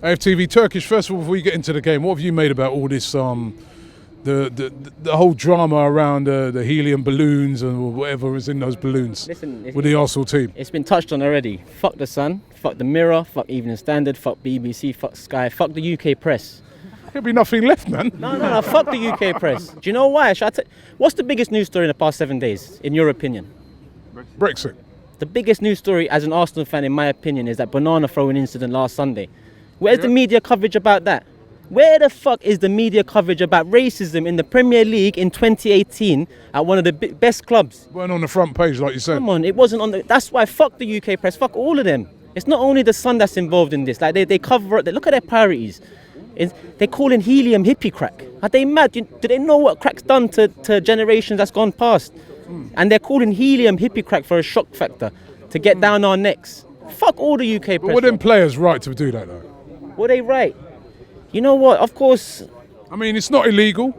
AFTV Turkish. First of all, before we get into the game, what have you made about all this, the whole drama around the helium balloons and whatever is in those balloons with the Arsenal team? It's been touched on already. Fuck the Sun, fuck the Mirror, fuck Evening Standard, fuck BBC, fuck Sky, fuck the UK press. There'll be nothing left, man. No, fuck the UK press. Do you know why? What's the biggest news story in the past 7 days, in your opinion? Brexit. The biggest news story as an Arsenal fan, in my opinion, is that banana throwing incident last Sunday. Where's the media coverage about that? Where the fuck is the media coverage about racism in the Premier League in 2018 at one of the best clubs? Weren't on the front page, like you said. Come on, it wasn't on the... That's why fuck the UK press, fuck all of them. It's not only the Sun that's involved in this. Like, they cover it, look at their priorities. They're calling helium hippie crack. Are they mad? Do they know what crack's done to generations that's gone past? And they're calling helium hippie crack for a shock factor to get down our necks. Fuck all the UK press. But were them players right to do that, though? Were they right? You know what? Of course. I mean, it's not illegal.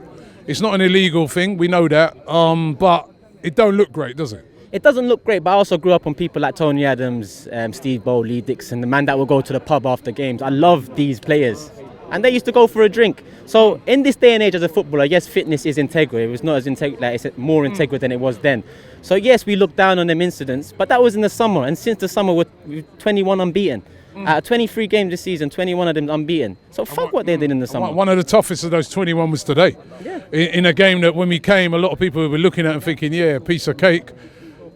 It's not an illegal thing. We know that. But it don't look great, does it? It doesn't look great, but I also grew up on people like Tony Adams, Steve Bow, Lee Dixon, the man that will go to the pub after games. I love these players. And they used to go for a drink. So in this day and age as a footballer, yes, fitness is integral. It was not as integral, like it's more integral than it was then. So yes, we look down on them incidents, but that was in the summer. And since the summer, we're 21 unbeaten. Out of 23 games this season, 21 of them unbeaten. So fuck what they did in the summer. One of the toughest of those 21 was today. Yeah. In a game that when we came, a lot of people were looking at and thinking, yeah, a piece of cake.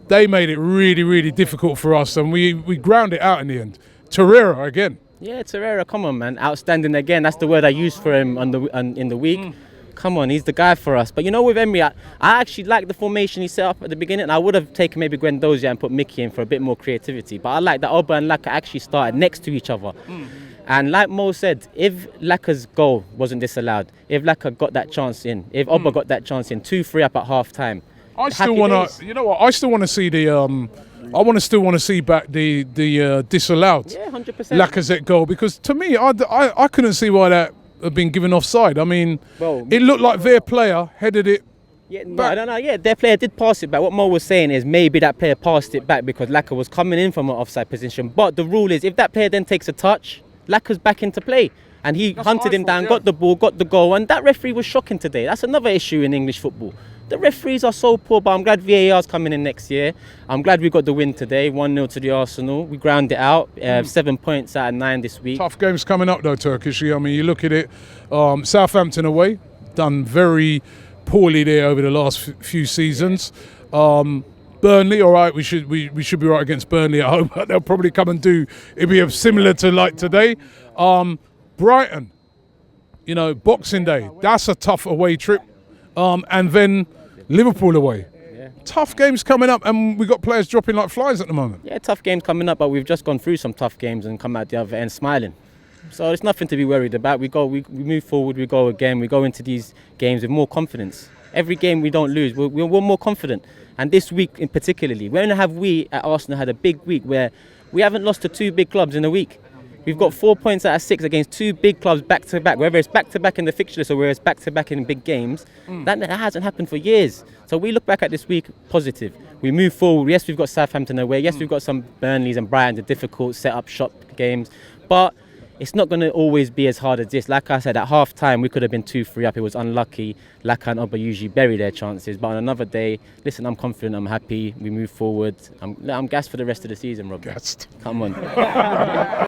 They made it really, really difficult for us, and we ground it out in the end. Torreira again. Yeah, Torreira, come on, man. Outstanding again. That's the word I used for him in the week. Come on, he's the guy for us. But you know, with Emery, I actually like the formation he set up at the beginning. And I would have taken maybe Guendouzi and put Mickey in for a bit more creativity. But I like that Oba and Laka actually started next to each other. And like Mo said, if Laka's goal wasn't disallowed, if Laka got that chance in, if Oba got that chance in, 2-3 up at half time. I still want to, you know what? I still want to see the. I still want to see back the disallowed. Yeah, 100%. Lacazette goal, because to me, I couldn't see why that had been given offside. I mean, it looked like their player headed it. Yeah, no, I don't know. Yeah, their player did pass it back. What Mo was saying is maybe that player passed it back because Laka was coming in from an offside position. But the rule is, if that player then takes a touch, Laka's back into play. And he hunted him down, got the ball, got the goal. And that referee was shocking today. That's another issue in English football. The referees are so poor, but I'm glad VAR's coming in next year. I'm glad we got the win today, 1-0 to the Arsenal. We ground it out, 7 points out of 9 this week. Tough games coming up though, Turkish. I mean, you look at it, Southampton away, done very poorly there over the last few seasons. Burnley, all right, we should be right against Burnley at home. They'll probably come and it'll be similar to like today. Brighton, you know, Boxing Day, that's a tough away trip. And then Liverpool away. Yeah. Tough games coming up, and we got players dropping like flies at the moment. Yeah, tough games coming up, but we've just gone through some tough games and come out the other end smiling. So it's nothing to be worried about. We move forward, we go again. We go into these games with more confidence. Every game we don't lose, we're more confident. And this week in particularly, when have we at Arsenal had a big week where we haven't lost to 2 big clubs in a week? We've got 4 points out of 6 against 2 big clubs back-to-back, whether it's back-to-back in the fixture list or whether it's back-to-back in big games. That hasn't happened for years. So we look back at this week positive. We move forward. Yes, we've got Southampton away. Yes, we've got some Burnleys and Brightons, the difficult set-up shop games. But it's not going to always be as hard as this. Like I said, at half-time, we could have been 2-3 up. It was unlucky. Laka and Oba usually bury their chances. But on another day, listen, I'm confident, I'm happy. We move forward. I'm gassed for the rest of the season, Rob. Gassed. Come on.